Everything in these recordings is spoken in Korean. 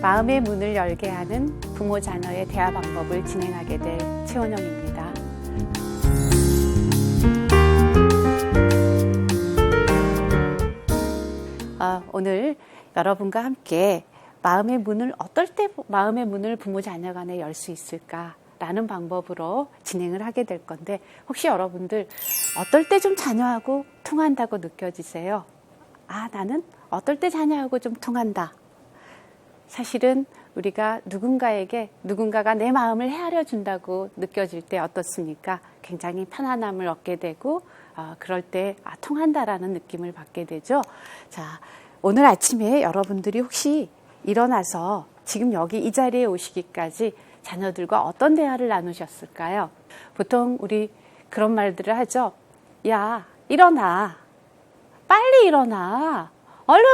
마음의 문을 열게 하는 부모 자녀의 대화 방법을 진행하게 될 최원영입니다. 오늘 여러분과 함께 마음의 문을 어떨 때 마음의 문을 부모 자녀 간에 열 수 있을까라는 방법으로 진행을 하게 될 건데, 혹시 여러분들 어떨 때 좀 자녀하고 통한다고 느껴지세요? 나는 어떨 때 자녀하고 좀 통한다. 사실은 우리가 누군가가 내 마음을 헤아려 준다고 느껴질 때 어떻습니까? 굉장히 편안함을 얻게 되고 그럴 때 통한다라는 느낌을 받게 되죠. 자, 오늘 아침에 여러분들이 혹시 일어나서 지금 여기 이 자리에 오시기까지 자녀들과 어떤 대화를 나누셨을까요? 보통 우리 그런 말들을 하죠. 야, 일어나. 빨리 일어나. 얼른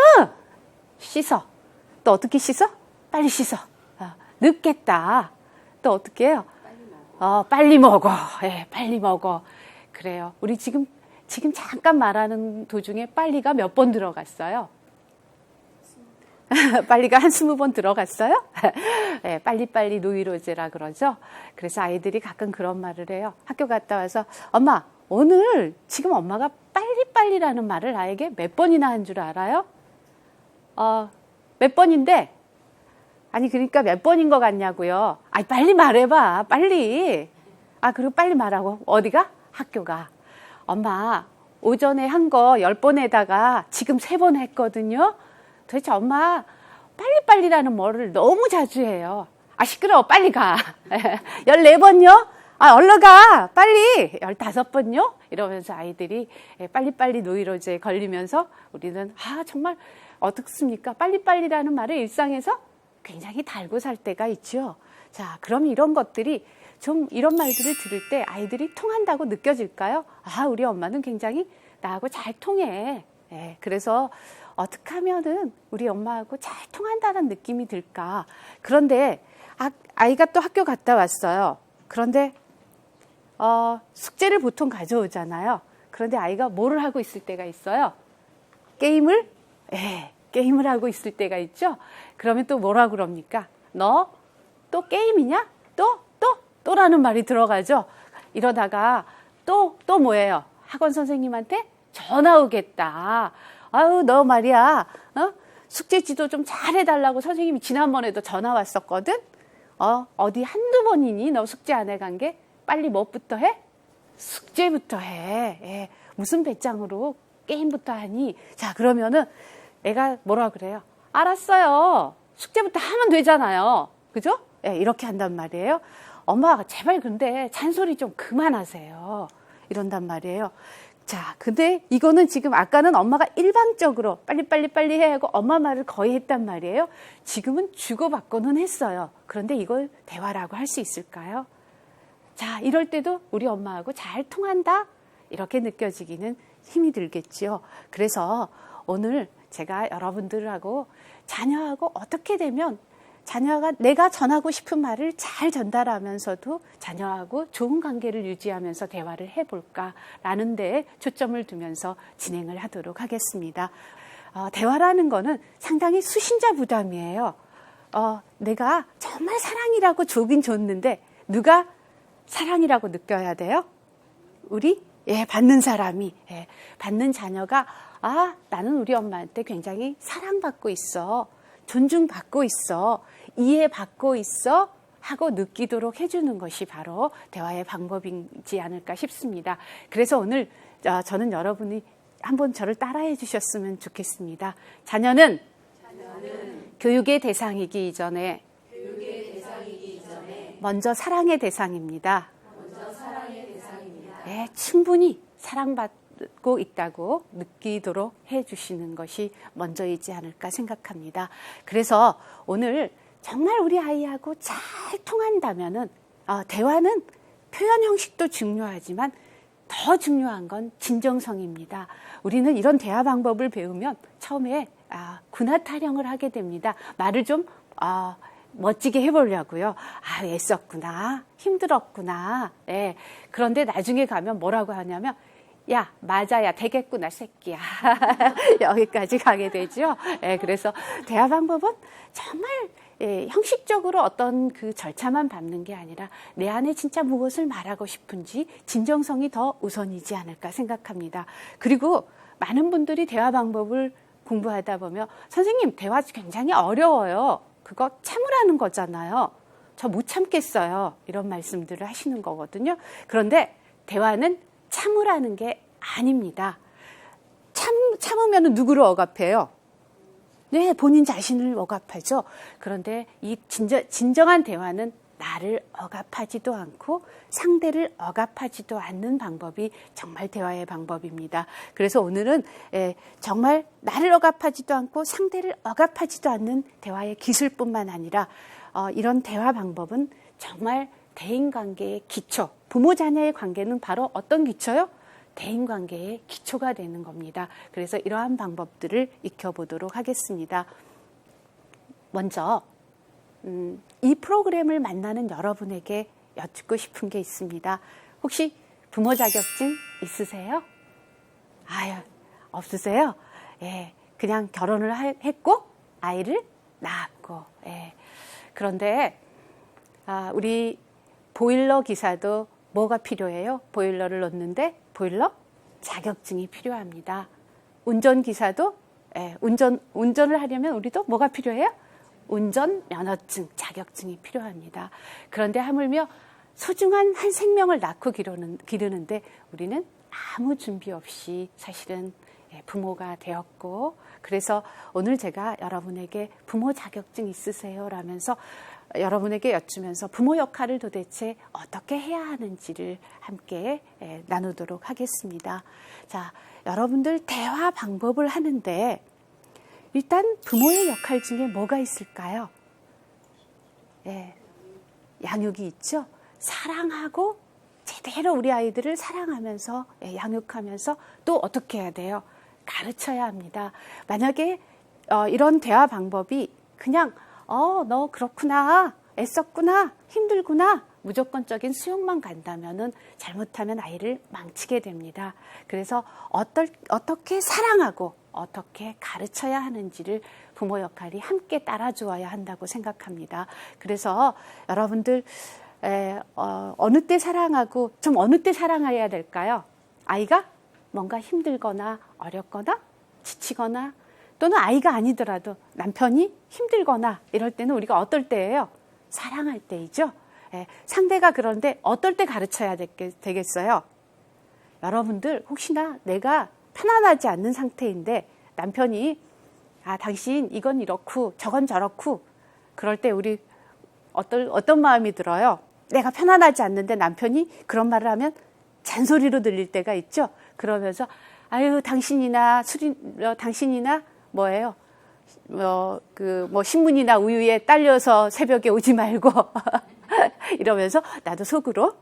씻어. 또 어떻게 씻어? 빨리 씻어. 늦겠다. 또 어떻게 해요? 빨리 먹어. 예, 빨리 먹어. 그래요. 우리 지금 잠깐 말하는 도중에 빨리가 몇 번 들어갔어요? 빨리가 한 20번 들어갔어요? 네, 빨리빨리 노이로제라 그러죠. 그래서 아이들이 가끔 그런 말을 해요. 학교 갔다 와서 엄마, 오늘 지금 엄마가 빨리빨리라는 말을 나에게 몇 번이나 한 줄 알아요? 몇 번인데? 아니, 그러니까 몇 번인 것 같냐고요. 빨리 말해봐, 빨리. 그리고 빨리 말하고. 어디가? 학교가. 엄마, 오전에 한 거 10번에다가 지금 3번 했거든요. 도대체 엄마, 빨리빨리라는 말을 너무 자주 해요. 시끄러워, 빨리 가. 14번요? 얼른 가, 빨리. 15번요? 이러면서 아이들이 빨리빨리 노이로제에 걸리면서 우리는 정말 어떻습니까? 빨리빨리라는 말을 일상에서 굉장히 달고 살 때가 있죠. 자, 그럼 이런 것들이 좀 이런 말들을 들을 때 아이들이 통한다고 느껴질까요? 우리 엄마는 굉장히 나하고 잘 통해. 그래서 어떻게 하면은 우리 엄마하고 잘 통한다는 느낌이 들까? 그런데 아이가 또 학교 갔다 왔어요. 그런데 숙제를 보통 가져오잖아요. 그런데 아이가 뭐를 하고 있을 때가 있어요? 게임을 하고 있을 때가 있죠. 그러면 또 뭐라 그럽니까? 너 또 게임이냐? 또라는 말이 들어가죠. 이러다가 또 뭐예요? 학원 선생님한테 전화 오겠다. 너 말이야, 숙제 지도 좀 잘해달라고 선생님이 지난번에도 전화 왔었거든? 어디 한두 번이니 너 숙제 안 해간 게? 빨리 뭐부터 해? 숙제부터 해. 무슨 배짱으로 게임부터 하니? 자, 그러면은 애가 뭐라 그래요? 알았어요. 숙제부터 하면 되잖아요. 그죠? 이렇게 한단 말이에요. 엄마가 제발 근데 잔소리 좀 그만하세요. 이런단 말이에요. 자, 근데 이거는 지금 아까는 엄마가 일방적으로 빨리 해야 하고 엄마 말을 거의 했단 말이에요. 지금은 주고받고는 했어요. 그런데 이걸 대화라고 할 수 있을까요? 자, 이럴 때도 우리 엄마하고 잘 통한다? 이렇게 느껴지기는 힘이 들겠죠. 그래서 오늘 제가 여러분들하고 자녀하고 어떻게 되면 자녀가 내가 전하고 싶은 말을 잘 전달하면서도 자녀하고 좋은 관계를 유지하면서 대화를 해볼까라는 데에 초점을 두면서 진행을 하도록 하겠습니다. 대화라는 거는 상당히 수신자 부담이에요. 내가 정말 사랑이라고 좋긴 좋는데 누가 사랑이라고 느껴야 돼요? 우리? 받는 사람이. 받는 자녀가 나는 우리 엄마한테 굉장히 사랑받고 있어. 존중받고 있어. 이해받고 있어. 하고 느끼도록 해주는 것이 바로 대화의 방법이지 않을까 싶습니다. 그래서 오늘 저는 여러분이 한번 저를 따라해 주셨으면 좋겠습니다. 자녀는 교육의 대상이기 이전에 먼저 사랑의 대상입니다. 충분히 사랑받고 있다고 느끼도록 해주시는 것이 먼저이지 않을까 생각합니다. 그래서 오늘 정말 우리 아이하고 잘 통한다면은 대화는 표현 형식도 중요하지만 더 중요한 건 진정성입니다. 우리는 이런 대화 방법을 배우면 처음에 군화 타령을 하게 됩니다. 말을 좀 멋지게 해보려고요. 애썼구나, 힘들었구나. 그런데 나중에 가면 뭐라고 하냐면 야, 맞아야 되겠구나, 새끼야. 여기까지 가게 되죠. 그래서 대화 방법은 정말 형식적으로 어떤 그 절차만 밟는 게 아니라 내 안에 진짜 무엇을 말하고 싶은지 진정성이 더 우선이지 않을까 생각합니다. 그리고 많은 분들이 대화 방법을 공부하다 보면 선생님 대화 굉장히 어려워요. 그거 참으라는 거잖아요. 저 못 참겠어요. 이런 말씀들을 하시는 거거든요. 그런데 대화는 참으라는 게 아닙니다. 참으면 누구를 억압해요? 네, 본인 자신을 억압하죠. 그런데 이 진정한 대화는 나를 억압하지도 않고 상대를 억압하지도 않는 방법이 정말 대화의 방법입니다. 그래서 오늘은 정말 나를 억압하지도 않고 상대를 억압하지도 않는 대화의 기술뿐만 아니라 이런 대화 방법은 정말 대인관계의 기초, 부모 자녀의 관계는 바로 어떤 기초요? 대인관계의 기초가 되는 겁니다. 그래서 이러한 방법들을 익혀보도록 하겠습니다. 먼저 이 프로그램을 만나는 여러분에게 여쭙고 싶은 게 있습니다. 혹시 부모 자격증 있으세요? 아유, 없으세요? 예, 그냥 결혼을 했고 아이를 낳았고. 예. 그런데 우리 보일러 기사도 뭐가 필요해요? 보일러를 넣는데 보일러 자격증이 필요합니다. 운전기사도 운전을 하려면 우리도 뭐가 필요해요? 운전면허증, 자격증이 필요합니다. 그런데 하물며 소중한 한 생명을 낳고 기르는데 우리는 아무 준비 없이 사실은 부모가 되었고, 그래서 오늘 제가 여러분에게 부모 자격증 있으세요? 라면서 여러분에게 여쭈면서 부모 역할을 도대체 어떻게 해야 하는지를 함께 나누도록 하겠습니다. 자, 여러분들 대화 방법을 하는데 일단 부모의 역할 중에 뭐가 있을까요? 양육이 있죠. 사랑하고 제대로 우리 아이들을 사랑하면서 양육하면서 또 어떻게 해야 돼요? 가르쳐야 합니다. 만약에 이런 대화 방법이 그냥 너 그렇구나, 애썼구나, 힘들구나, 무조건적인 수용만 간다면은 잘못하면 아이를 망치게 됩니다. 그래서 어떻게 사랑하고 어떻게 가르쳐야 하는지를 부모 역할이 함께 따라주어야 한다고 생각합니다. 그래서 여러분들 어느 때 사랑하고 좀 어느 때 사랑해야 될까요? 아이가 뭔가 힘들거나 어렵거나 지치거나 또는 아이가 아니더라도 남편이 힘들거나 이럴 때는 우리가 어떨 때예요? 사랑할 때이죠. 상대가 그런데 어떨 때 가르쳐야 되겠어요? 여러분들 혹시나 내가 편안하지 않는 상태인데 남편이 당신 이건 이렇고 저건 저렇고 그럴 때 우리 어떤 마음이 들어요? 내가 편안하지 않는데 남편이 그런 말을 하면 잔소리로 들릴 때가 있죠. 그러면서 아유 당신이나 뭐예요? 신문이나 우유에 딸려서 새벽에 오지 말고 이러면서 나도 속으로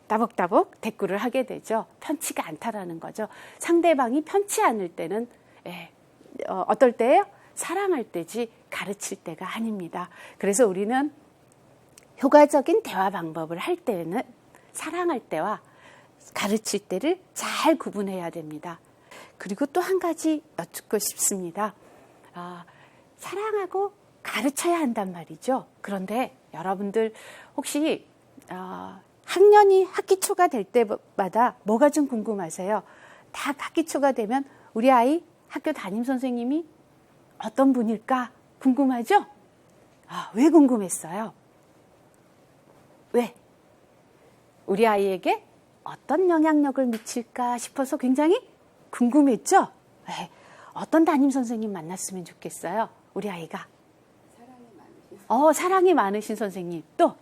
따복따복 대꾸를 하게 되죠. 편치가 않다라는 거죠. 상대방이 편치 않을 때는 어떨 때예요? 사랑할 때지 가르칠 때가 아닙니다. 그래서 우리는 효과적인 대화 방법을 할 때는 사랑할 때와 가르칠 때를 잘 구분해야 됩니다. 그리고 또 한 가지 여쭙고 싶습니다. 사랑하고 가르쳐야 한단 말이죠. 그런데 여러분들 혹시 학년이 학기 초가 될 때마다 뭐가 좀 궁금하세요? 다 학기 초가 되면 우리 아이 학교 담임 선생님이 어떤 분일까 궁금하죠? 왜 궁금했어요? 왜? 우리 아이에게 어떤 영향력을 미칠까 싶어서 굉장히 궁금했죠? 어떤 담임 선생님 만났으면 좋겠어요? 우리 아이가. 사랑이 많으신 선생님. 또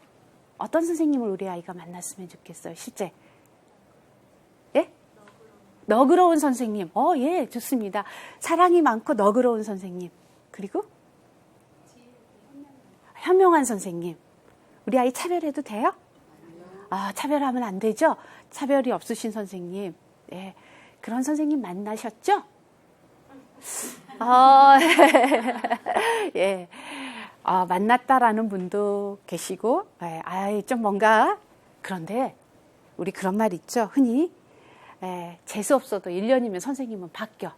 어떤 선생님을 우리 아이가 만났으면 좋겠어요? 실제. 예? 너그러운 선생님. 예, 좋습니다. 사랑이 많고 너그러운 선생님. 그리고 현명한 선생님. 우리 아이 차별해도 돼요? 차별하면 안 되죠? 차별이 없으신 선생님. 예. 그런 선생님 만나셨죠? 예. 만났다라는 분도 계시고, 좀 뭔가, 그런데, 우리 그런 말 있죠? 흔히, 재수 없어도 1년이면 선생님은 바뀌어.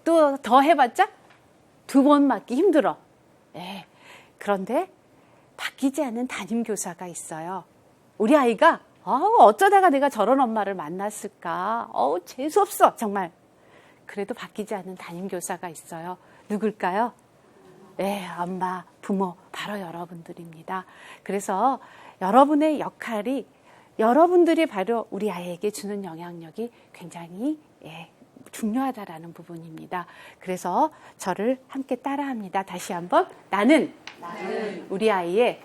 또 더 해봤자 2번 맞기 힘들어. 예. 그런데 바뀌지 않는 담임교사가 있어요. 우리 아이가 어쩌다가 내가 저런 엄마를 만났을까? 재수없어 정말. 그래도 바뀌지 않는 담임교사가 있어요. 누굴까요? 네, 엄마, 부모, 바로 여러분들입니다. 그래서 여러분의 역할이 여러분들이 바로 우리 아이에게 주는 영향력이 굉장히 중요하다라는 부분입니다. 그래서 저를 함께 따라합니다. 다시 한번 나는 우리 아이의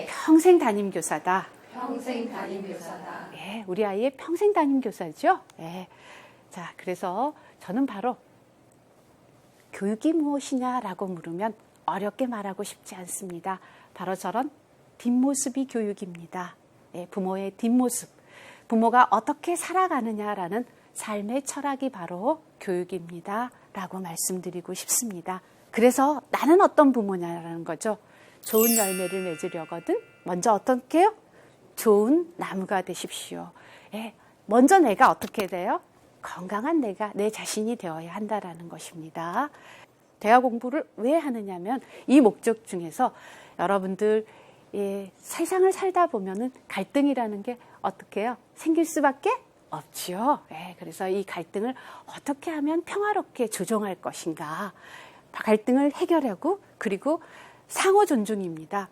평생 담임교사다. 평생 담임교사다. 예, 우리 아이의 평생 담임교사죠. 예. 자, 그래서 저는 바로 교육이 무엇이냐라고 물으면 어렵게 말하고 싶지 않습니다. 바로 저런 뒷모습이 교육입니다. 예, 부모의 뒷모습. 부모가 어떻게 살아가느냐라는 삶의 철학이 바로 교육입니다. 라고 말씀드리고 싶습니다. 그래서 나는 어떤 부모냐라는 거죠. 좋은 열매를 맺으려거든 먼저 어떻게 해요? 좋은 나무가 되십시오. 예, 먼저 내가 어떻게 돼요? 건강한 내가 내 자신이 되어야 한다라는 것입니다. 대화 공부를 왜 하느냐면 이 목적 중에서 여러분들 세상을 살다 보면은 갈등이라는 게 어떻게 해요? 생길 수밖에 없지요. 그래서 이 갈등을 어떻게 하면 평화롭게 조정할 것인가? 갈등을 해결하고 그리고 상호 존중입니다.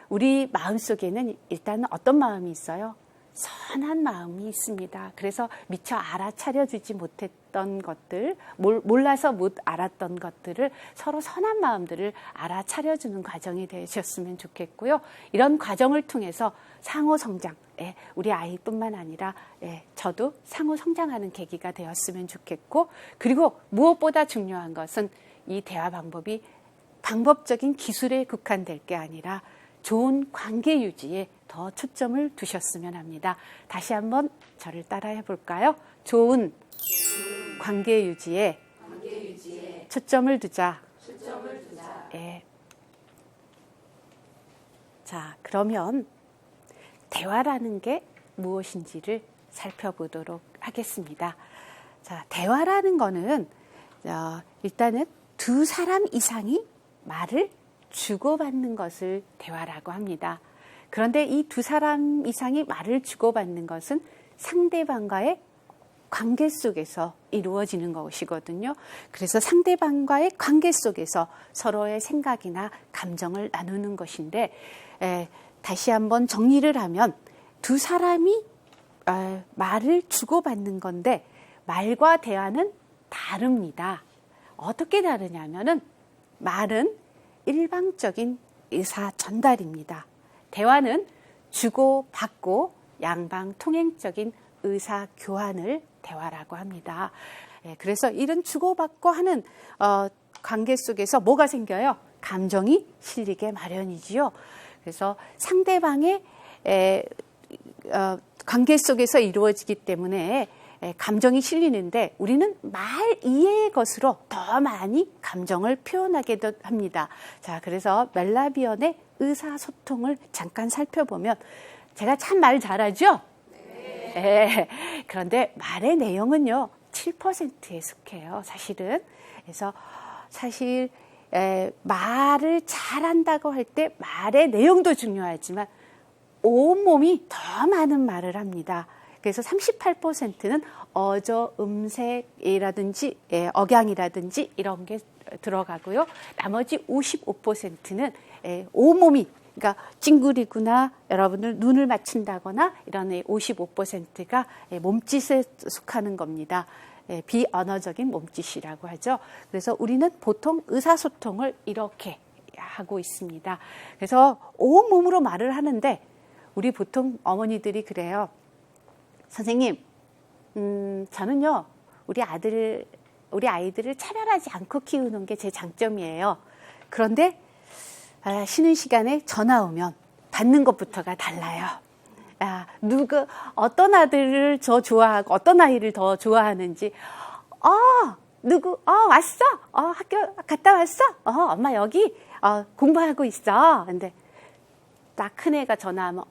우리 마음속에는 일단은 어떤 마음이 있어요? 선한 마음이 있습니다. 그래서 미처 알아차려주지 못했던 것들, 몰라서 못 알았던 것들을 서로 선한 마음들을 알아차려주는 과정이 되셨으면 좋겠고요. 이런 과정을 통해서 상호 성장, 우리 아이뿐만 아니라 저도 상호 성장하는 계기가 되었으면 좋겠고, 그리고 무엇보다 중요한 것은 이 대화 방법이 방법적인 기술에 국한될 게 아니라 좋은 관계 유지에 더 초점을 두셨으면 합니다. 다시 한번 저를 따라해 볼까요? 좋은 관계 유지에 초점을 두자. 예. 자, 그러면 대화라는 게 무엇인지를 살펴보도록 하겠습니다. 자, 대화라는 거는 일단은 두 사람 이상이 말을 주고받는 것을 대화라고 합니다. 그런데 이 두 사람 이상이 말을 주고받는 것은 상대방과의 관계 속에서 이루어지는 것이거든요. 그래서 상대방과의 관계 속에서 서로의 생각이나 감정을 나누는 것인데, 다시 한번 정리를 하면 두 사람이 말을 주고받는 건데 말과 대화는 다릅니다. 어떻게 다르냐면은 말은 일방적인 의사 전달입니다. 대화는 주고받고 양방 통행적인 의사 교환을 대화라고 합니다. 그래서 이런 주고받고 하는 관계 속에서 뭐가 생겨요? 감정이 실리게 마련이지요. 그래서 상대방의 관계 속에서 이루어지기 때문에 감정이 실리는데 우리는 말 이외의 것으로 더 많이 감정을 표현하게 합니다. 자, 그래서 멜라비언의 의사소통을 잠깐 살펴보면 제가 참 말 잘하죠? 네. 그런데 말의 내용은요 7%에 속해요. 사실은. 그래서 사실 말을 잘한다고 할 때 말의 내용도 중요하지만 온몸이 더 많은 말을 합니다. 그래서 38%는 어조, 음색이라든지 억양이라든지 이런 게 들어가고요. 나머지 55%는 온몸이, 그러니까 찡그리거나 여러분들 눈을 맞춘다거나 이런 55%가 몸짓에 속하는 겁니다. 비언어적인 몸짓이라고 하죠. 그래서 우리는 보통 의사소통을 이렇게 하고 있습니다. 그래서 온몸으로 말을 하는데 우리 보통 어머니들이 그래요. 선생님, 저는요, 우리 아이들을 차별하지 않고 키우는 게 제 장점이에요. 그런데, 쉬는 시간에 전화 오면 받는 것부터가 달라요. 어떤 아들을 더 좋아하고, 어떤 아이를 더 좋아하는지, 왔어? 학교 갔다 왔어? 엄마 여기, 공부하고 있어. 근데, 딱 큰 애가 전화하면,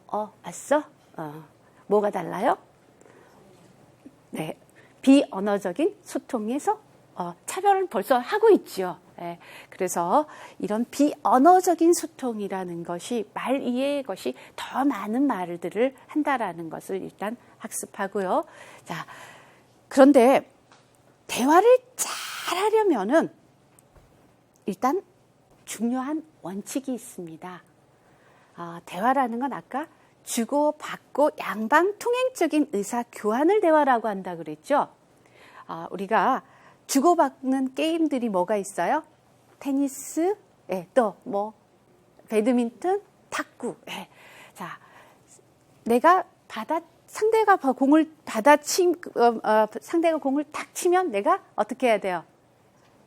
왔어? 뭐가 달라요? 네, 비언어적인 소통에서 차별을 벌써 하고 있죠. 예, 그래서 이런 비언어적인 소통이라는 것이 말 이외의 것이 더 많은 말들을 한다라는 것을 일단 학습하고요. 자, 그런데 대화를 잘 하려면은 일단 중요한 원칙이 있습니다. 대화라는 건 아까 주고받고 양방 통행적인 의사 교환을 대화라고 한다 그랬죠. 우리가 주고받는 게임들이 뭐가 있어요? 테니스, 예, 또 뭐 배드민턴, 탁구. 예. 자, 내가 상대가 공을 상대가 공을 탁 치면 내가 어떻게 해야 돼요?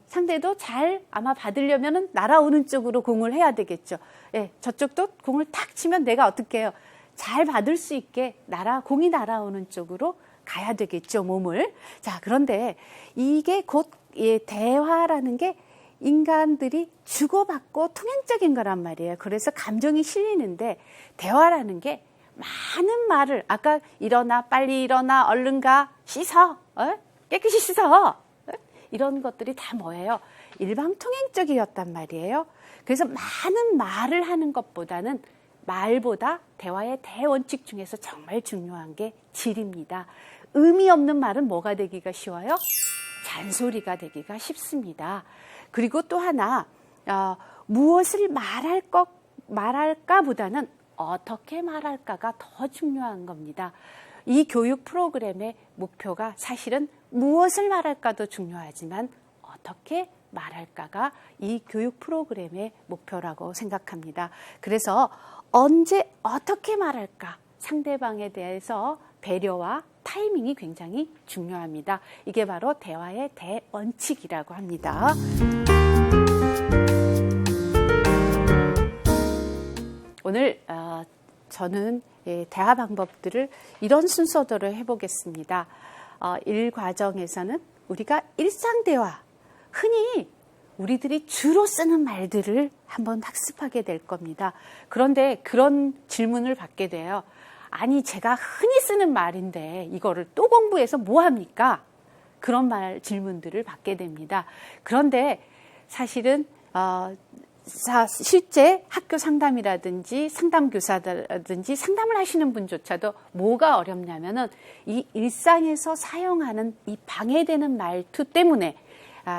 상대도 잘 아마 받으려면은 날아오는 쪽으로 공을 해야 되겠죠. 예, 저쪽도 공을 탁 치면 내가 어떻게 해요? 잘 받을 수 있게 공이 날아오는 쪽으로 가야 되겠죠, 몸을. 자, 그런데 이게 곧 대화라는 게 인간들이 주고받고 통행적인 거란 말이에요. 그래서 감정이 실리는데 대화라는 게 많은 말을 아까 일어나, 빨리 일어나, 얼른 가, 씻어, 깨끗이 씻어. 이런 것들이 다 뭐예요? 일방통행적이었단 말이에요. 그래서 많은 말을 하는 것보다는 말보다 대화의 대원칙 중에서 정말 중요한 게 질입니다. 의미 없는 말은 뭐가 되기가 쉬워요? 잔소리가 되기가 쉽습니다. 그리고 또 하나, 무엇을 말할까 보다는 어떻게 말할까가 더 중요한 겁니다. 이 교육 프로그램의 목표가 사실은 무엇을 말할까도 중요하지만 어떻게 말할까가 이 교육 프로그램의 목표라고 생각합니다. 그래서 언제 어떻게 말할까 상대방에 대해서 배려와 타이밍이 굉장히 중요합니다. 이게 바로 대화의 대원칙이라고 합니다. 오늘 저는 대화 방법들을 이런 순서대로 해보겠습니다. 1과정에서는 우리가 일상대화, 흔히 우리들이 주로 쓰는 말들을 한번 학습하게 될 겁니다. 그런데 그런 질문을 받게 돼요. 아니, 제가 흔히 쓰는 말인데 이거를 또 공부해서 뭐 합니까? 그런 질문들을 받게 됩니다. 그런데 사실은 실제 학교 상담이라든지 상담교사라든지 상담을 하시는 분조차도 뭐가 어렵냐면은 이 일상에서 사용하는 이 방해되는 말투 때문에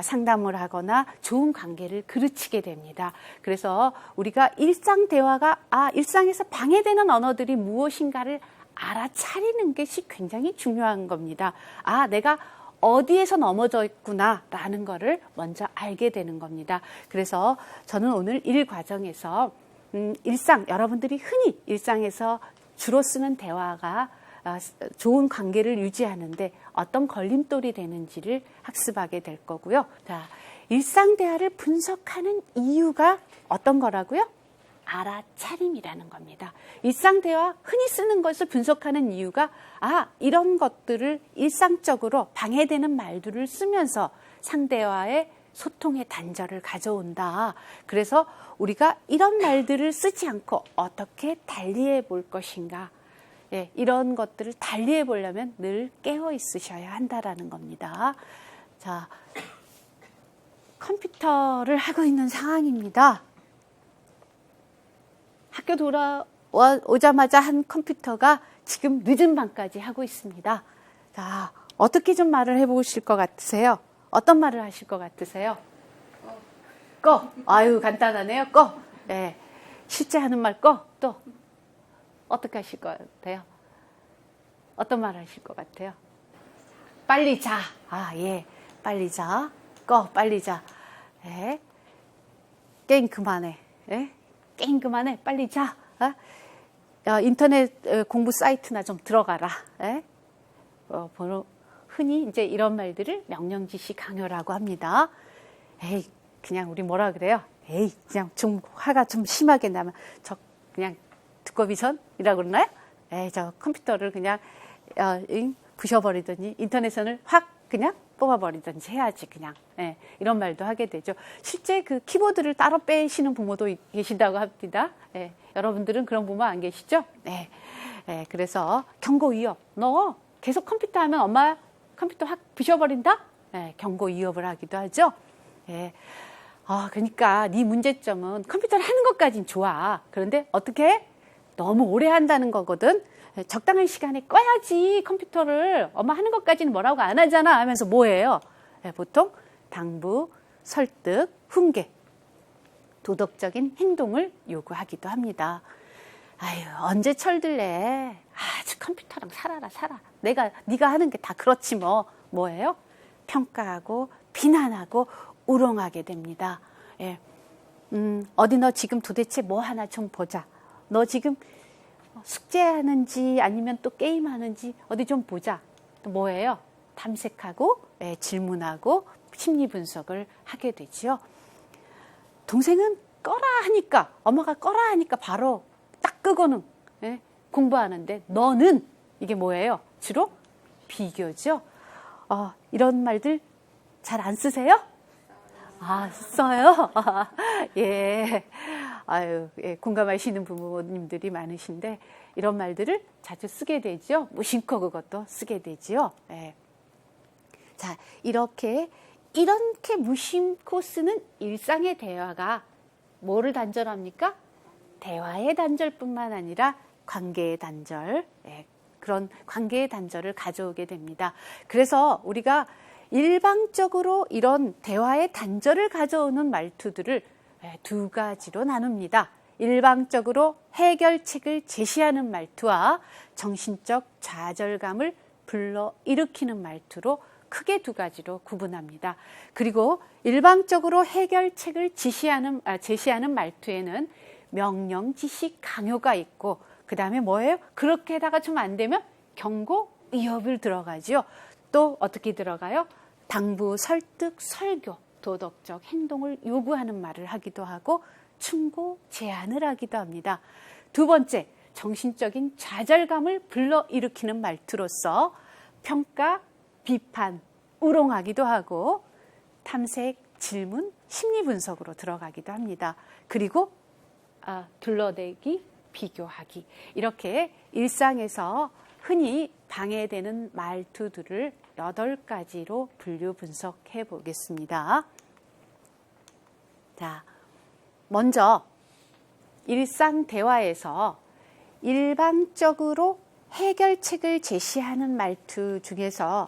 상담을 하거나 좋은 관계를 그르치게 됩니다. 그래서 우리가 일상에서 방해되는 언어들이 무엇인가를 알아차리는 것이 굉장히 중요한 겁니다. 내가 어디에서 넘어져 있구나라는 거를 먼저 알게 되는 겁니다. 그래서 저는 오늘 1과정에서 여러분들이 흔히 일상에서 주로 쓰는 대화가 좋은 관계를 유지하는데 어떤 걸림돌이 되는지를 학습하게 될 거고요. 자, 일상 대화를 분석하는 이유가 어떤 거라고요? 알아차림이라는 겁니다. 일상 대화 흔히 쓰는 것을 분석하는 이유가 이런 것들을 일상적으로 방해되는 말들을 쓰면서 상대와의 소통의 단절을 가져온다. 그래서 우리가 이런 말들을 쓰지 않고 어떻게 달리해 볼 것인가. 이런 것들을 달리해 보려면 늘 깨어 있으셔야 한다라는 겁니다. 자, 컴퓨터를 하고 있는 상황입니다. 학교 돌아오자마자 한 컴퓨터가 지금 늦은 밤까지 하고 있습니다. 자, 어떻게 좀 말을 해보실 것 같으세요? 어떤 말을 하실 것 같으세요? 꺼. 아유, 간단하네요. 꺼. 네. 실제 하는 말 꺼. 또 어떻게 하실 것 같아요? 어떤 말을 하실 것 같아요? 빨리 자. 예. 빨리 자. 꺼. 빨리 자. 네. 게임 그만해. 네? 게임 그만해. 빨리 자. 인터넷 공부 사이트나 좀 들어가라. 네? 흔히 이제 이런 말들을 명령지시 강요라고 합니다. 그냥 우리 뭐라 그래요? 그냥 좀 화가 좀 심하게 나면 그냥 두꺼비선이라고 그러나요? 저 컴퓨터를 그냥 부셔버리더니 인터넷선을 확 그냥 뽑아버리든지 해야지 그냥. 이런 말도 하게 되죠. 실제 그 키보드를 따로 빼시는 부모도 계신다고 합니다. 여러분들은 그런 부모 안 계시죠? 그래서 경고 위협. 너 계속 컴퓨터 하면 엄마 컴퓨터 확 부셔버린다? 경고 위협을 하기도 하죠. 그러니까 네 문제점은 컴퓨터를 하는 것까진 좋아. 그런데 어떻게 해? 너무 오래 한다는 거거든. 적당한 시간에 꺼야지 컴퓨터를. 엄마 하는 것까지는 뭐라고 안 하잖아 하면서 뭐예요? 보통 당부, 설득, 훈계, 도덕적인 행동을 요구하기도 합니다. 아유, 언제 철들래? 아주 컴퓨터랑 살아라. 네가 하는 게 다 그렇지 뭐. 뭐예요? 평가하고 비난하고 우롱하게 됩니다. 예. 어디 너 지금 도대체 뭐 하나 좀 보자. 너 지금 숙제하는지 아니면 또 게임하는지 어디 좀 보자. 또 뭐예요? 탐색하고 질문하고 심리 분석을 하게 되지요. 동생은 꺼라 하니까, 엄마가 꺼라 하니까 바로 딱 끄고는 공부하는데 너는 이게 뭐예요? 주로 비교죠. 이런 말들 잘 안 쓰세요? 써요? 예. 공감하시는 부모님들이 많으신데 이런 말들을 자주 쓰게 되죠. 무심코 그것도 쓰게 되죠. 예. 자, 이렇게 무심코 쓰는 일상의 대화가 뭐를 단절합니까? 대화의 단절뿐만 아니라 관계의 단절, 그런 관계의 단절을 가져오게 됩니다. 그래서 우리가 일방적으로 이런 대화의 단절을 가져오는 말투들을 두 가지로 나눕니다. 일방적으로 해결책을 제시하는 말투와 정신적 좌절감을 불러일으키는 말투로 크게 두 가지로 구분합니다. 그리고 일방적으로 해결책을 제시하는 말투에는 명령, 지시, 강요가 있고 그 다음에 뭐예요? 그렇게 하다가 좀 안 되면 경고, 위협을 들어가죠. 또 어떻게 들어가요? 당부, 설득, 설교, 도덕적 행동을 요구하는 말을 하기도 하고 충고, 제안을 하기도 합니다. 두 번째, 정신적인 좌절감을 불러일으키는 말투로서 평가, 비판, 우롱하기도 하고 탐색, 질문, 심리 분석으로 들어가기도 합니다. 그리고 둘러대기, 비교하기 이렇게 일상에서 흔히 방해되는 말투들을 8가지로 분류 분석해 보겠습니다. 자, 먼저 일상 대화에서 일방적으로 해결책을 제시하는 말투 중에서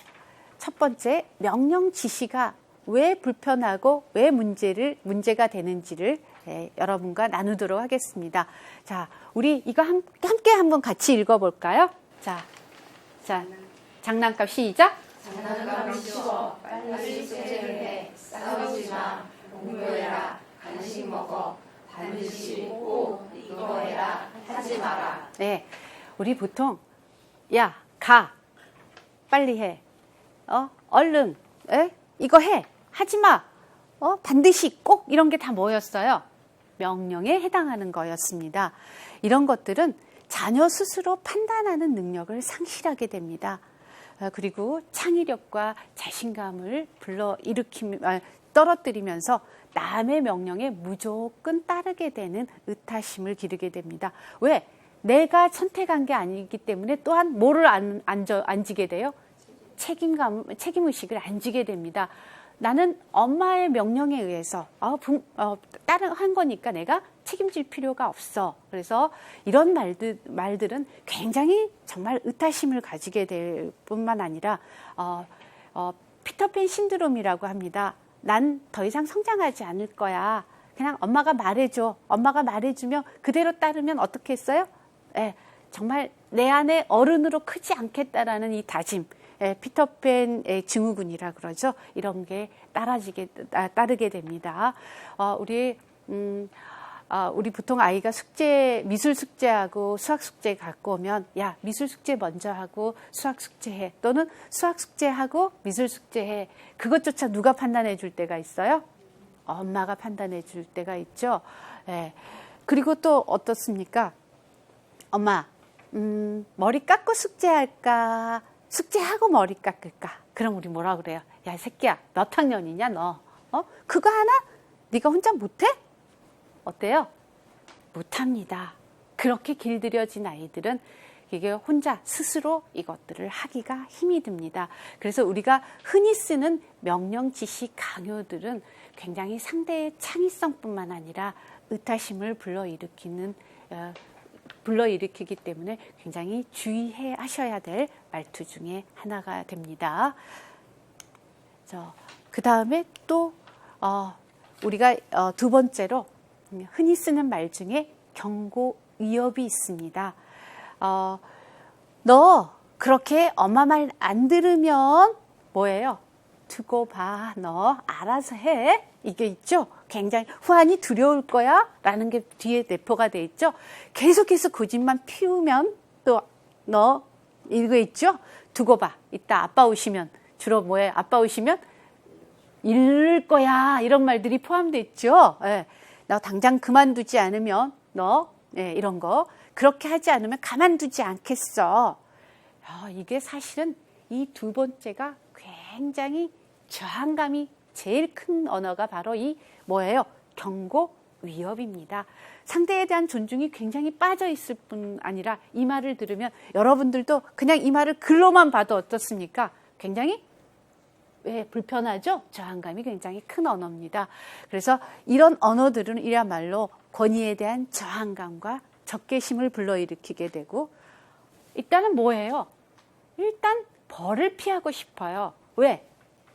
첫 번째 명령 지시가 왜 불편하고 왜 문제가 되는지를 여러분과 나누도록 하겠습니다. 자, 우리 이거 함께 한번 같이 읽어볼까요? 자, 장난감 시작. 장난감은 쉬워. 빨리 숙제를 해. 싸우지 마. 공부해라. 간식 먹어. 반드시 꼭 이거 해라. 하지 마라. 네, 우리 보통 야, 가. 빨리 해. 얼른. 이거 해. 하지 마. 반드시 꼭 이런 게 다 뭐였어요? 명령에 해당하는 거였습니다. 이런 것들은 자녀 스스로 판단하는 능력을 상실하게 됩니다. 그리고 창의력과 자신감을 떨어뜨리면서 남의 명령에 무조건 따르게 되는 의타심을 기르게 됩니다. 왜? 내가 선택한 게 아니기 때문에 또한 뭐를 안 지게 돼요? 책임의식을 안 지게 됩니다. 나는 엄마의 명령에 의해서 한 거니까 내가 책임질 필요가 없어. 그래서 이런 말들은 굉장히 정말 의타심을 가지게 될 뿐만 아니라 피터팬 신드롬이라고 합니다. 난 더 이상 성장하지 않을 거야. 그냥 엄마가 말해줘. 엄마가 말해주면 그대로 따르면 어떻게 했어요? 정말 내 안에 어른으로 크지 않겠다라는 이 다짐. 피터팬의 증후군이라 그러죠. 이런 게 따르게 됩니다. 우리 보통 아이가 미술 숙제하고 수학 숙제 갖고 오면 야, 미술 숙제 먼저 하고 수학 숙제해. 또는 수학 숙제하고 미술 숙제해. 그것조차 누가 판단해 줄 때가 있어요? 엄마가 판단해 줄 때가 있죠. 그리고 또 어떻습니까? 엄마, 머리 깎고 숙제할까? 숙제하고 머리 깎을까? 그럼 우리 뭐라 그래요? 야, 새끼야, 몇 학년이냐, 너? 그거 하나? 네가 혼자 못해? 어때요? 못합니다. 그렇게 길들여진 아이들은 이게 혼자 스스로 이것들을 하기가 힘이 듭니다. 그래서 우리가 흔히 쓰는 명령, 지시, 강요들은 굉장히 상대의 창의성뿐만 아니라 의타심을 불러일으키기 때문에 굉장히 주의해 하셔야 될 말투 중에 하나가 됩니다. 그 다음에 또 우리가 두 번째로 흔히 쓰는 말 중에 경고, 위협이 있습니다. 너 그렇게 엄마 말 안 들으면 뭐예요? 두고 봐, 너 알아서 해. 이게 있죠? 굉장히 후환이 두려울 거야 라는 게 뒤에 내포가 돼 있죠? 계속해서 고집만 피우면 또 너 이거 있죠? 두고 봐. 이따 아빠 오시면 주로 뭐예요? 아빠 오시면 잃을 거야 이런 말들이 포함되어 있죠. 예. 너 당장 그만두지 않으면 너 이런 거 그렇게 하지 않으면 가만두지 않겠어. 이게 사실은 이 두 번째가 굉장히 저항감이 제일 큰 언어가 바로 이 뭐예요? 경고, 위협입니다. 상대에 대한 존중이 굉장히 빠져 있을 뿐 아니라 이 말을 들으면 여러분들도 그냥 이 말을 글로만 봐도 어떻습니까? 굉장히 불편하죠? 저항감이 굉장히 큰 언어입니다. 그래서 이런 언어들은 이야말로 권위에 대한 저항감과 적개심을 불러일으키게 되고 일단은 뭐예요? 일단 벌을 피하고 싶어요. 왜?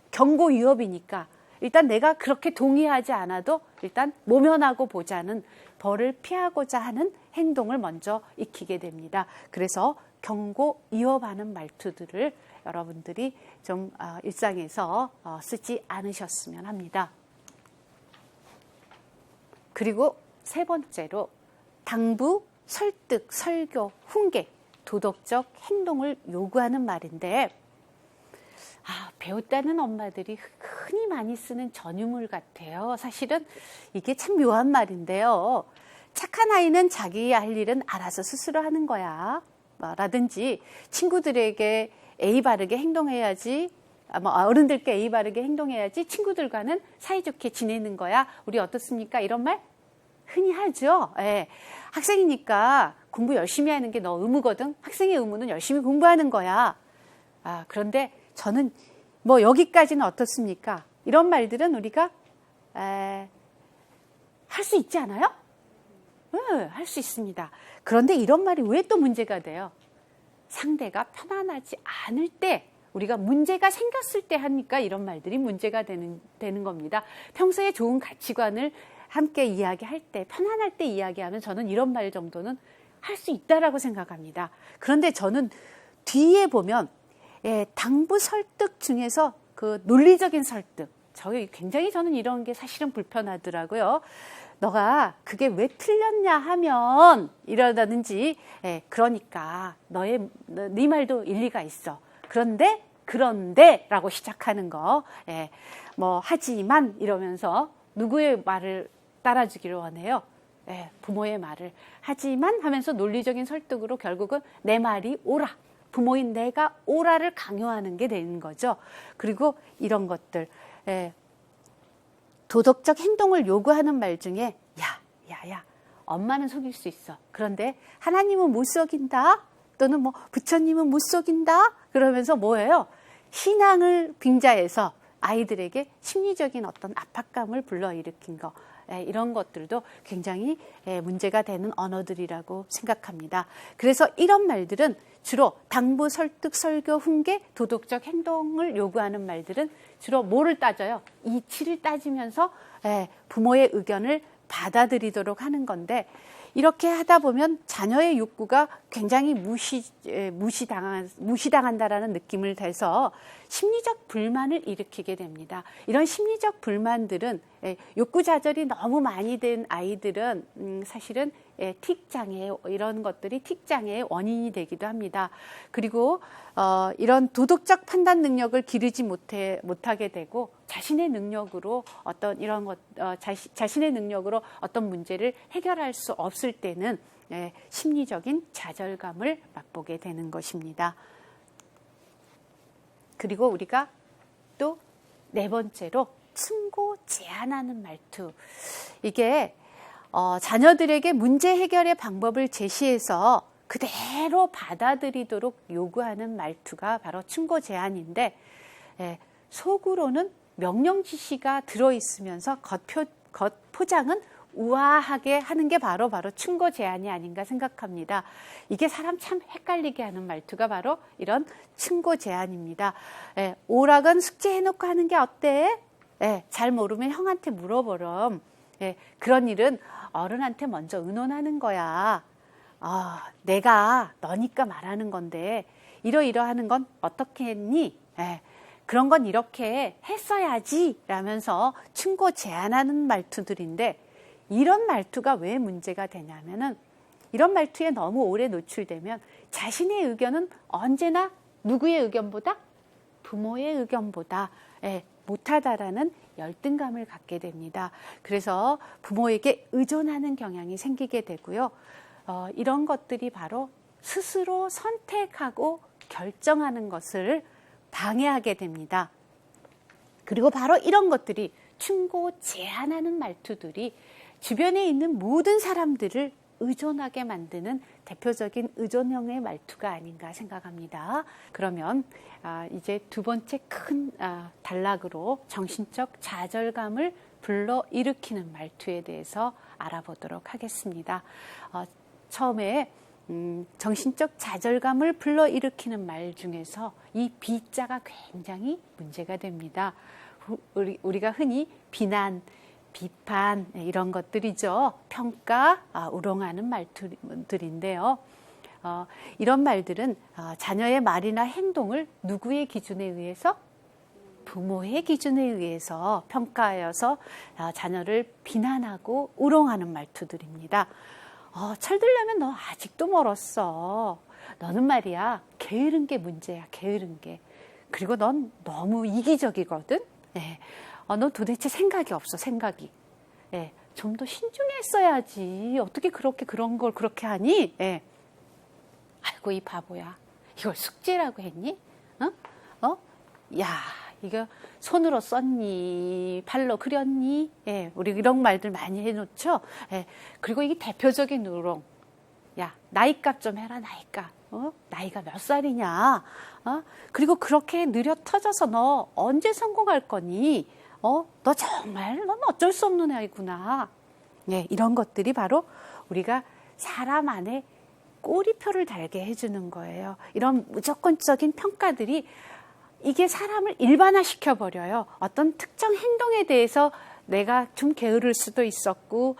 경고 위협이니까 일단 내가 그렇게 동의하지 않아도 일단 모면하고 보자는 벌을 피하고자 하는 행동을 먼저 익히게 됩니다. 그래서 경고, 위협하는 말투들을 여러분들이 좀 일상에서 쓰지 않으셨으면 합니다. 그리고 세 번째로 당부, 설득, 설교, 훈계, 도덕적 행동을 요구하는 말인데 배웠다는 엄마들이 흔히 많이 쓰는 전유물 같아요. 사실은 이게 참 묘한 말인데요. 착한 아이는 자기 할 일은 알아서 스스로 하는 거야. 라든지 친구들에게 예의 바르게 행동해야지, 어른들께 예의 바르게 행동해야지 친구들과는 사이좋게 지내는 거야. 우리 어떻습니까? 이런 말 흔히 하죠. 예. 학생이니까 공부 열심히 하는 게 너 의무거든. 학생의 의무는 열심히 공부하는 거야. 그런데 저는 여기까지는 어떻습니까? 이런 말들은 우리가 할 수 있지 않아요? 할 수 있습니다. 그런데 이런 말이 왜 또 문제가 돼요? 상대가 편안하지 않을 때 우리가 문제가 생겼을 때 하니까 이런 말들이 문제가 되는 겁니다. 평소에 좋은 가치관을 함께 이야기할 때 편안할 때 이야기하면 저는 이런 말 정도는 할 수 있다라고 생각합니다. 그런데 저는 뒤에 보면 당부 설득 중에서 그 논리적인 설득 굉장히 저는 이런 게 사실은 불편하더라고요. 너가 그게 왜 틀렸냐 하면 이러다든지 그러니까 네 말도 일리가 있어. 그런데 라고 시작하는 거 하지만 이러면서 누구의 말을 따라주기를 원해요? 부모의 말을 하지만 하면서 논리적인 설득으로 결국은 내 말이 옳아. 부모인 내가 옳아를 강요하는 게 되는 거죠. 그리고 이런 것들 도덕적 행동을 요구하는 말 중에 야 엄마는 속일 수 있어. 그런데 하나님은 못 속인다. 또는 부처님은 못 속인다. 그러면서 뭐예요? 신앙을 빙자해서 아이들에게 심리적인 어떤 압박감을 불러일으킨 거. 이런 것들도 굉장히 문제가 되는 언어들이라고 생각합니다. 그래서 이런 말들은 주로 당부, 설득, 설교, 훈계, 도덕적 행동을 요구하는 말들은 주로 뭐를 따져요? 이치를 따지면서 부모의 의견을 받아들이도록 하는 건데 이렇게 하다 보면 자녀의 욕구가 굉장히 무시당한다라는 느낌을 대서 심리적 불만을 일으키게 됩니다. 이런 심리적 불만들은 욕구 좌절이 너무 많이 된 아이들은 사실은 틱장애 이런 것들이 틱장애의 원인이 되기도 합니다. 그리고 이런 도덕적 판단 능력을 기르지 못하게 되고 자신의 능력으로 자신의 능력으로 어떤 문제를 해결할 수 없을 때는 심리적인 좌절감을 맛보게 되는 것입니다. 그리고 우리가 또 네 번째로 충고 제안하는 말투. 이게 자녀들에게 문제 해결의 방법을 제시해서 그대로 받아들이도록 요구하는 말투가 바로 충고 제안인데, 속으로는 명령 지시가 들어있으면서 겉포장은 우아하게 하는 게 바로 충고 제안이 아닌가 생각합니다. 이게 사람 참 헷갈리게 하는 말투가 바로 이런 충고 제안입니다. 오락은 숙제해놓고 하는 게 어때? 잘 모르면 형한테 물어보렴. 그런 일은 어른한테 먼저 의논하는 거야. 내가 너니까 말하는 건데 이러이러하는 건 어떻게 했니? 그런 건 이렇게 했어야지 라면서 충고 제안하는 말투들인데, 이런 말투가 왜 문제가 되냐면은 이런 말투에 너무 오래 노출되면 자신의 의견은 언제나 누구의 의견보다? 부모의 의견보다 못하다라는 열등감을 갖게 됩니다. 그래서 부모에게 의존하는 경향이 생기게 되고요. 이런 것들이 바로 스스로 선택하고 결정하는 것을 방해하게 됩니다. 그리고 바로 이런 것들이 충고 제안하는 말투들이 주변에 있는 모든 사람들을 의존하게 만드는 대표적인 의존형의 말투가 아닌가 생각합니다. 그러면 이제 두 번째 큰 단락으로 정신적 좌절감을 불러일으키는 말투에 대해서 알아보도록 하겠습니다. 처음에 정신적 좌절감을 불러일으키는 말 중에서 이 비자가 굉장히 문제가 됩니다. 우리가 흔히 비난, 비판 이런 것들이죠. 평가, 우롱하는 말들인데요. 이런 말들은 자녀의 말이나 행동을 누구의 기준에 의해서? 부모의 기준에 의해서 평가하여서 자녀를 비난하고 우롱하는 말투들입니다. 철들려면 너 아직도 멀었어. 너는 말이야 게으른 게 문제야, 게으른 게. 그리고 넌 너무 이기적이거든. 넌 도대체 생각이 없어, 생각이. 좀 더 신중했어야지. 어떻게 그런 걸 그렇게 하니? 아이고 이 바보야. 이걸 숙제라고 했니? 야, 이거 손으로 썼니? 팔로 그렸니? 우리 이런 말들 많이 해놓죠. 그리고 이게 대표적인 우롱. 야, 나이값 좀 해라, 나이값. 나이가 몇 살이냐? 그리고 그렇게 느려 터져서 너 언제 성공할 거니? 너 정말 넌 어쩔 수 없는 아이구나. 이런 것들이 바로 우리가 사람 안에 꼬리표를 달게 해주는 거예요. 이런 무조건적인 평가들이 이게 사람을 일반화시켜 버려요. 어떤 특정 행동에 대해서 내가 좀 게으를 수도 있었고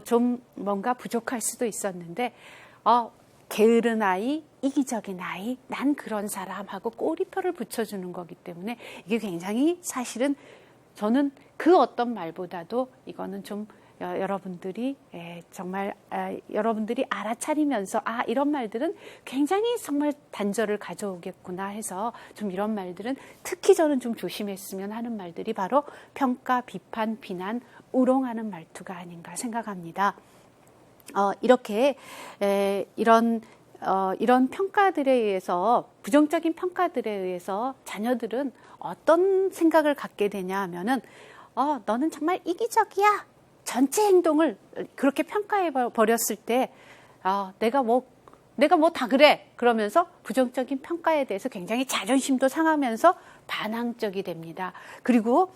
좀 뭔가 부족할 수도 있었는데 게으른 아이, 이기적인 아이, 난 그런 사람하고 꼬리표를 붙여주는 거기 때문에 이게 굉장히 사실은 저는 그 어떤 말보다도 이거는 좀 여러분들이 정말 여러분들이 알아차리면서 이런 말들은 굉장히 정말 단절을 가져오겠구나 해서 좀 이런 말들은 특히 저는 좀 조심했으면 하는 말들이 바로 평가, 비판, 비난, 우롱하는 말투가 아닌가 생각합니다. 이렇게 이런 평가들에 의해서, 부정적인 평가들에 의해서 자녀들은 어떤 생각을 갖게 되냐 하면은 너는 정말 이기적이야. 전체 행동을 그렇게 평가해 버렸을 때 내가 뭐 다 그래. 그러면서 부정적인 평가에 대해서 굉장히 자존심도 상하면서 반항적이 됩니다. 그리고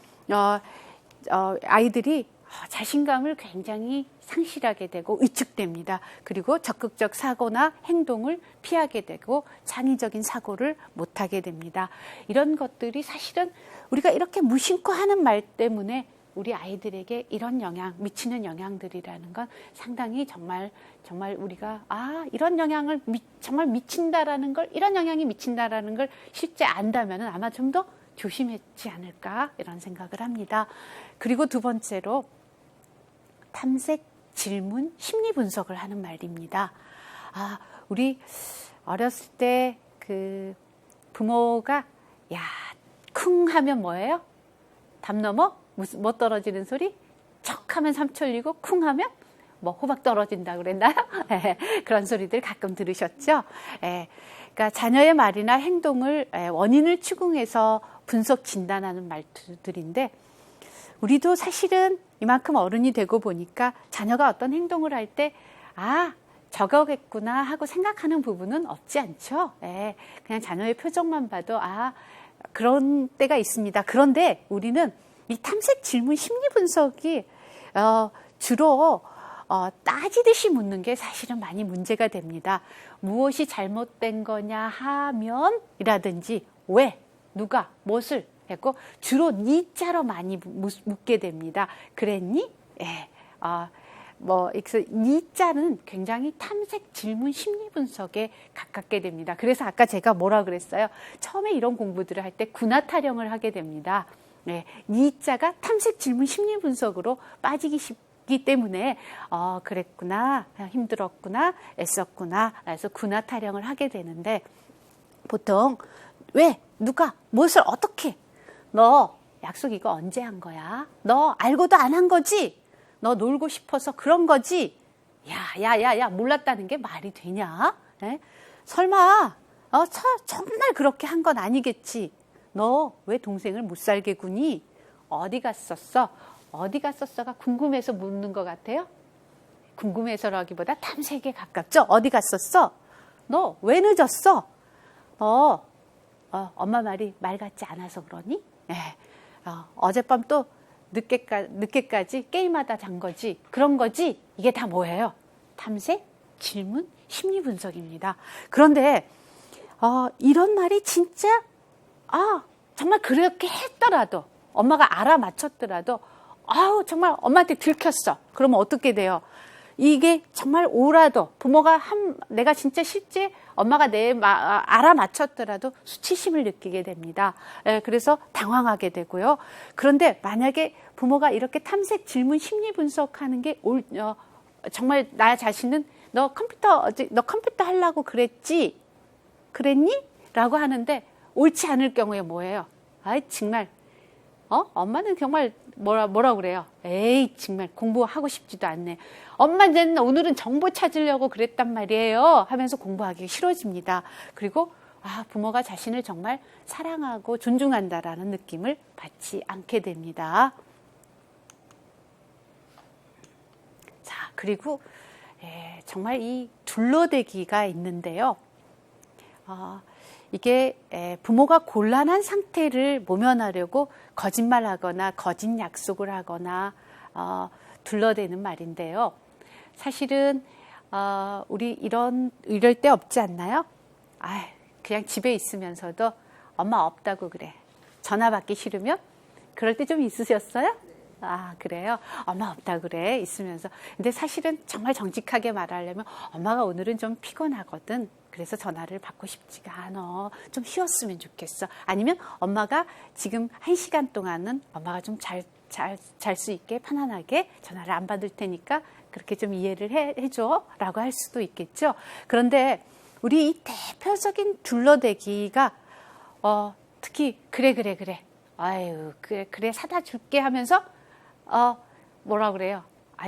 아이들이 자신감을 굉장히 상실하게 되고 위축됩니다. 그리고 적극적 사고나 행동을 피하게 되고 창의적인 사고를 못하게 됩니다. 이런 것들이 사실은 우리가 이렇게 무심코 하는 말 때문에 우리 아이들에게 이런 영향, 미치는 영향들이라는 건 상당히 정말 우리가 이런 영향을 정말 미친다라는 걸, 이런 영향이 미친다라는 걸 실제 안다면 아마 좀 더 조심했지 않을까 이런 생각을 합니다. 그리고 두 번째로 탐색, 질문, 심리 분석을 하는 말입니다. 우리 어렸을 때 그 부모가 쿵 하면 뭐예요? 담 넘어 뭐 떨어지는 소리? 척 하면 삼천리고 쿵 하면 뭐 호박 떨어진다 그랬나요? 그런 소리들 가끔 들으셨죠? 그러니까 자녀의 말이나 행동을 원인을 추궁해서 분석 진단하는 말들인데, 우리도 사실은 이만큼 어른이 되고 보니까 자녀가 어떤 행동을 할 때 저거겠구나 하고 생각하는 부분은 없지 않죠. 예, 그냥 자녀의 표정만 봐도 그런 때가 있습니다. 그런데 우리는 이 탐색 질문 심리 분석이 주로 따지듯이 묻는 게 사실은 많이 문제가 됩니다. 무엇이 잘못된 거냐 하면 이라든지 왜, 누가, 무엇을 했고 주로 니자로 많이 묻게 됩니다. 그랬니? 예. 그래서 니자는 굉장히 탐색 질문 심리 분석에 가깝게 됩니다. 그래서 아까 제가 뭐라 그랬어요? 처음에 이런 공부들을 할 때 군화 타령을 하게 됩니다. 네, 니자가 탐색 질문 심리 분석으로 빠지기 쉽기 때문에 그랬구나, 힘들었구나, 애썼구나, 그래서 군화 타령을 하게 되는데 보통 왜, 누가, 무엇을 어떻게, 너 약속 이거 언제 한 거야? 너 알고도 안 한 거지? 너 놀고 싶어서 그런 거지? 야, 몰랐다는 게 말이 되냐? 네? 설마, 정말 그렇게 한 건 아니겠지? 너 왜 동생을 못 살게 구니? 어디 갔었어? 어디 갔었어가 궁금해서 묻는 것 같아요? 궁금해서라기보다 탐색에 가깝죠? 어디 갔었어? 너 왜 늦었어? 엄마 말이 말 같지 않아서 그러니? 네. 어젯밤 또 늦게까지 게임하다 잔 거지. 그런 거지. 이게 다 뭐예요? 탐색, 질문, 심리 분석입니다. 그런데 이런 말이 진짜 정말 그렇게 했더라도 엄마가 알아맞혔더라도 정말 엄마한테 들켰어. 그러면 어떻게 돼요? 이게 정말 오라도 부모가 내가 진짜 실제 엄마가 알아맞혔더라도 수치심을 느끼게 됩니다. 그래서 당황하게 되고요. 그런데 만약에 부모가 이렇게 탐색, 질문, 심리 분석하는 게 정말 나 자신은 너 컴퓨터 하려고 그랬지? 그랬니? 라고 하는데 옳지 않을 경우에 뭐예요? 정말 엄마는 정말 뭐라 그래요? 에이, 정말 공부하고 싶지도 않네. 엄마는 오늘은 정보 찾으려고 그랬단 말이에요. 하면서 공부하기 싫어집니다. 그리고 부모가 자신을 정말 사랑하고 존중한다라는 느낌을 받지 않게 됩니다. 자, 그리고 정말 이 둘러대기가 있는데요. 이게 부모가 곤란한 상태를 모면하려고 거짓말하거나 거짓 약속을 하거나 둘러대는 말인데요. 사실은 우리 이럴 때 없지 않나요? 그냥 집에 있으면서도 엄마 없다고 그래. 전화 받기 싫으면 그럴 때 좀 있으셨어요? 그래요? 엄마 없다 그래 있으면서. 근데 사실은 정말 정직하게 말하려면 엄마가 오늘은 좀 피곤하거든. 그래서 전화를 받고 싶지가 않아. 좀 쉬었으면 좋겠어. 아니면 엄마가 지금 1시간 동안은 엄마가 좀 잘 수 있게 편안하게 전화를 안 받을 테니까 그렇게 좀 이해를 해줘 라고 할 수도 있겠죠. 그런데 우리 이 대표적인 둘러대기가 특히 그래 아유 그래 사다 줄게 하면서 뭐라 그래요?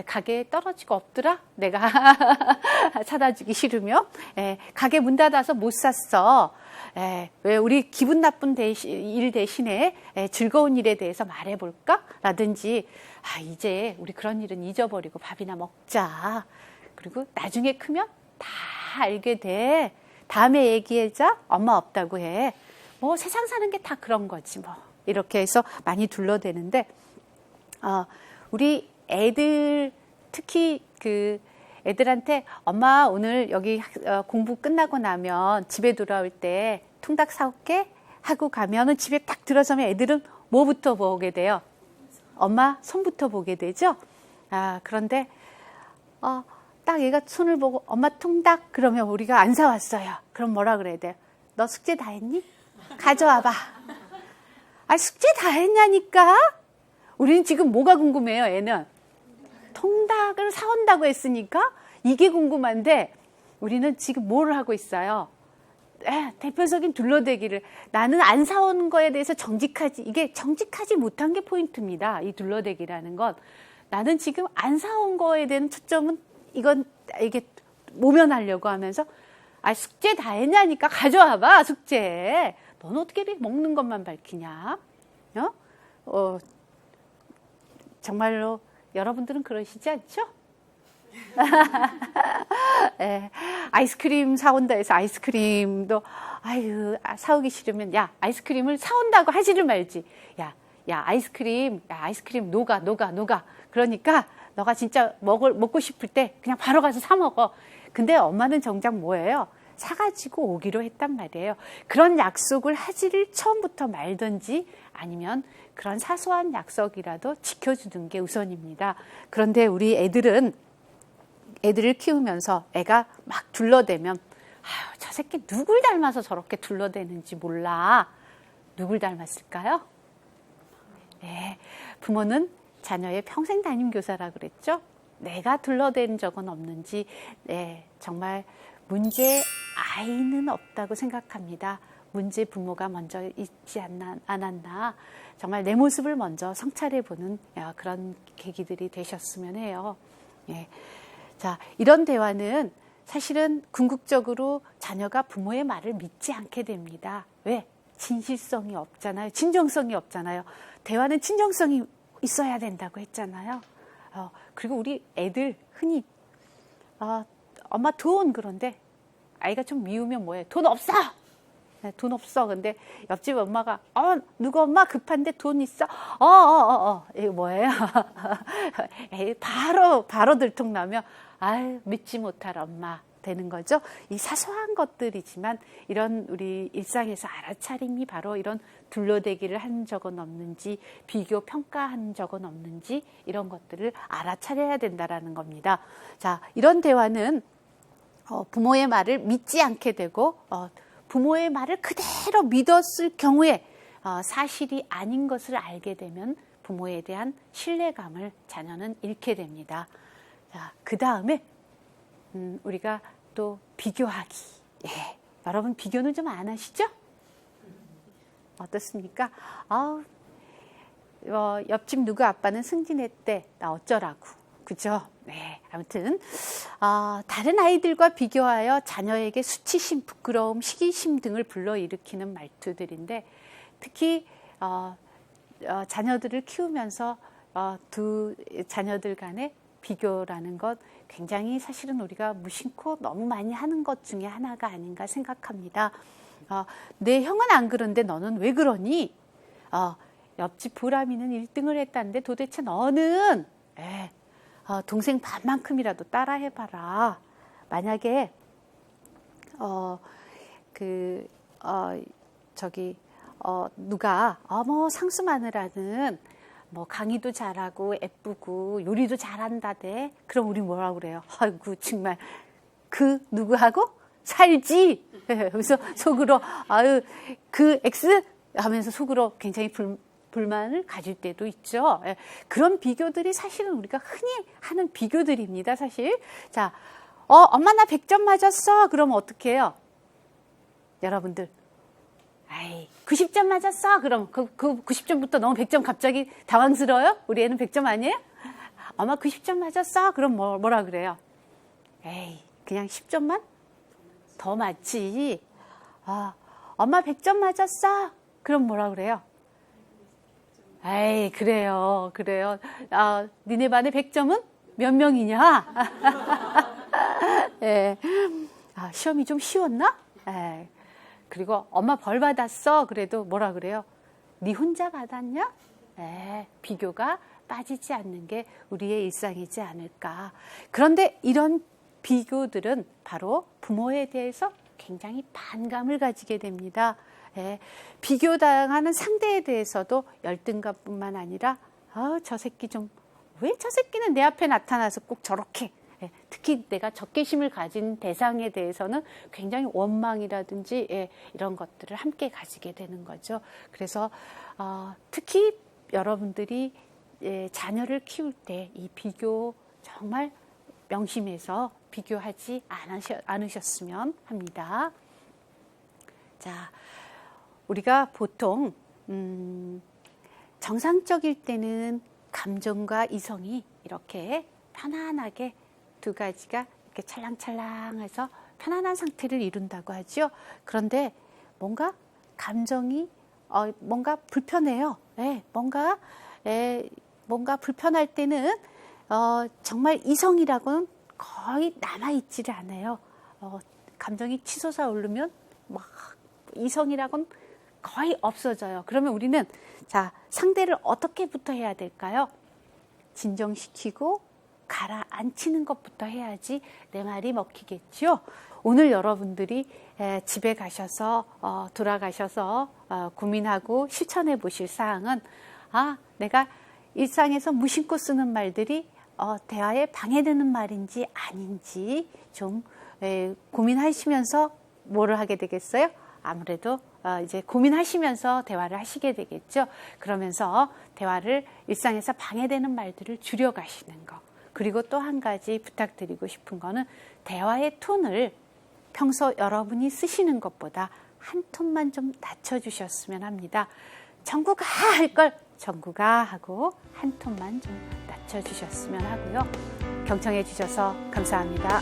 가게에 떨어지고 없더라? 내가 사다 주기 싫으면 가게 문 닫아서 못 샀어. 왜 우리 기분 나쁜 일 대신에 즐거운 일에 대해서 말해볼까? 라든지 이제 우리 그런 일은 잊어버리고 밥이나 먹자. 그리고 나중에 크면 다 알게 돼. 다음에 얘기해자. 엄마 없다고 해. 뭐 세상 사는 게 다 그런 거지 뭐. 이렇게 해서 많이 둘러대는데 우리 애들 특히 그 애들한테 엄마 오늘 여기 공부 끝나고 나면 집에 돌아올 때 통닭 사올게 하고 가면은 집에 딱 들어서면 애들은 뭐부터 보게 돼요? 엄마 손부터 보게 되죠. 그런데 딱 얘가 손을 보고 엄마 통닭 그러면 우리가 안 사왔어요. 그럼 뭐라 그래야 돼요? 너 숙제 다 했니? 가져와봐. 숙제 다 했냐니까? 우리는 지금 뭐가 궁금해요, 애는? 통닭을 사온다고 했으니까 이게 궁금한데 우리는 지금 뭘 하고 있어요? 대표적인 둘러대기를 나는 안 사온 거에 대해서 이게 정직하지 못한 게 포인트입니다. 이 둘러대기라는 건 나는 지금 안 사온 거에 대한 초점은 이게 모면하려고 하면서 숙제 다 했냐니까 가져와봐 숙제. 넌 어떻게 이렇게 먹는 것만 밝히냐? 정말로 여러분들은 그러시지 않죠? 예, 아이스크림 사온다 해서 아이스크림도 아유 사오기 싫으면 야 아이스크림을 사온다고 하지를 말지. 야 아이스크림 녹아. 그러니까 너가 진짜 먹고 싶을 때 그냥 바로 가서 사 먹어. 근데 엄마는 정작 뭐예요? 사가지고 오기로 했단 말이에요. 그런 약속을 하지를 처음부터 말든지 아니면 그런 사소한 약속이라도 지켜주는 게 우선입니다. 그런데 우리 애들을 키우면서 애가 막 둘러대면 아유, 저 새끼 누굴 닮아서 저렇게 둘러대는지 몰라. 누굴 닮았을까요? 네, 부모는 자녀의 평생 담임 교사라 그랬죠. 내가 둘러댄 적은 없는지 정말 문제 아이는 없다고 생각합니다. 문제 부모가 먼저 있지 않았나. 정말 내 모습을 먼저 성찰해보는 그런 계기들이 되셨으면 해요. 예. 자, 이런 대화는 사실은 궁극적으로 자녀가 부모의 말을 믿지 않게 됩니다. 왜? 진실성이 없잖아요. 진정성이 없잖아요. 대화는 진정성이 있어야 된다고 했잖아요. 그리고 우리 애들 흔히 엄마 돈 그런데 아이가 좀 미우면 뭐해? 돈 없어! 네, 돈 없어. 근데 옆집 엄마가 누구 엄마 급한데 돈 있어? 이거 뭐예요? 바로 들통나면 아유 믿지 못할 엄마 되는 거죠. 이 사소한 것들이지만 이런 우리 일상에서 알아차림이 바로 이런 둘러대기를 한 적은 없는지 비교 평가한 적은 없는지 이런 것들을 알아차려야 된다라는 겁니다. 자, 이런 대화는 부모의 말을 믿지 않게 되고 부모의 말을 그대로 믿었을 경우에 사실이 아닌 것을 알게 되면 부모에 대한 신뢰감을 자녀는 잃게 됩니다. 자, 그 다음에 우리가 또 비교하기. 예, 여러분 비교는 좀 안 하시죠? 어떻습니까? 옆집 누구 아빠는 승진했대. 나 어쩌라고. 그죠? 네, 아무튼 다른 아이들과 비교하여 자녀에게 수치심, 부끄러움, 시기심 등을 불러일으키는 말투들인데 특히 자녀들을 키우면서 두 자녀들 간의 비교라는 것 굉장히 사실은 우리가 무심코 너무 많이 하는 것 중에 하나가 아닌가 생각합니다. 내 형은 안 그런데 너는 왜 그러니? 옆집 보람이는 1등을 했다는데 도대체 너는 동생 반만큼이라도 따라해봐라. 만약에 누가 상수 마누라는 뭐 강의도 잘하고 예쁘고 요리도 잘한다대. 그럼 우리 뭐라고 그래요? 아이고 정말 그 누구하고 살지. 그래서 속으로 아유 그 X 하면서 속으로 굉장히 불만을 가질 때도 있죠. 그런 비교들이 사실은 우리가 흔히 하는 비교들입니다. 사실. 자, 엄마 나 100점 맞았어. 그러면 어떻게 해요? 여러분들. 90점 맞았어. 그럼 그 90점부터 너무 100점 갑자기 당황스러워요? 우리 애는 100점 아니에요? 엄마 90점 맞았어. 그럼 뭐라 그래요? 그냥 10점만 더 맞지. 엄마 100점 맞았어. 그럼 뭐라 그래요? 그래요. 니네 반에 100점은 몇 명이냐? 시험이 좀 쉬웠나? 그리고 엄마 벌 받았어. 그래도 뭐라 그래요? 니 혼자 받았냐? 비교가 빠지지 않는 게 우리의 일상이지 않을까. 그런데 이런 비교들은 바로 부모에 대해서 굉장히 반감을 가지게 됩니다. 비교당하는 상대에 대해서도 열등감뿐만 아니라 저 새끼 왜 저 새끼는 내 앞에 나타나서 꼭 저렇게 특히 내가 적개심을 가진 대상에 대해서는 굉장히 원망이라든지 이런 것들을 함께 가지게 되는 거죠. 그래서 특히 여러분들이 자녀를 키울 때 이 비교 정말 명심해서 비교하지 않으셨으면 합니다. 자, 우리가 보통 정상적일 때는 감정과 이성이 이렇게 편안하게 두 가지가 이렇게 찰랑찰랑해서 편안한 상태를 이룬다고 하죠. 그런데 뭔가 감정이 뭔가 불편해요. 뭔가 불편할 때는 정말 이성이라고는 거의 남아있지를 않아요. 감정이 치솟아 오르면 막 이성이라고는 거의 없어져요. 그러면 우리는 자, 상대를 어떻게부터 해야 될까요? 진정시키고 가라앉히는 것부터 해야지 내 말이 먹히겠죠. 오늘 여러분들이 집에 가셔서 돌아가셔서 고민하고 실천해 보실 사항은 내가 일상에서 무심코 쓰는 말들이 대화에 방해되는 말인지 아닌지 좀 고민하시면서 뭐를 하게 되겠어요? 아무래도 이제 고민하시면서 대화를 하시게 되겠죠. 그러면서 대화를 일상에서 방해되는 말들을 줄여가시는 거. 그리고 또 한 가지 부탁드리고 싶은 거는 대화의 톤을 평소 여러분이 쓰시는 것보다 한 톤만 좀 낮춰주셨으면 합니다. 정구가 할 걸 정구가 하고 한 톤만 좀 낮춰주셨으면 하고요. 경청해 주셔서 감사합니다.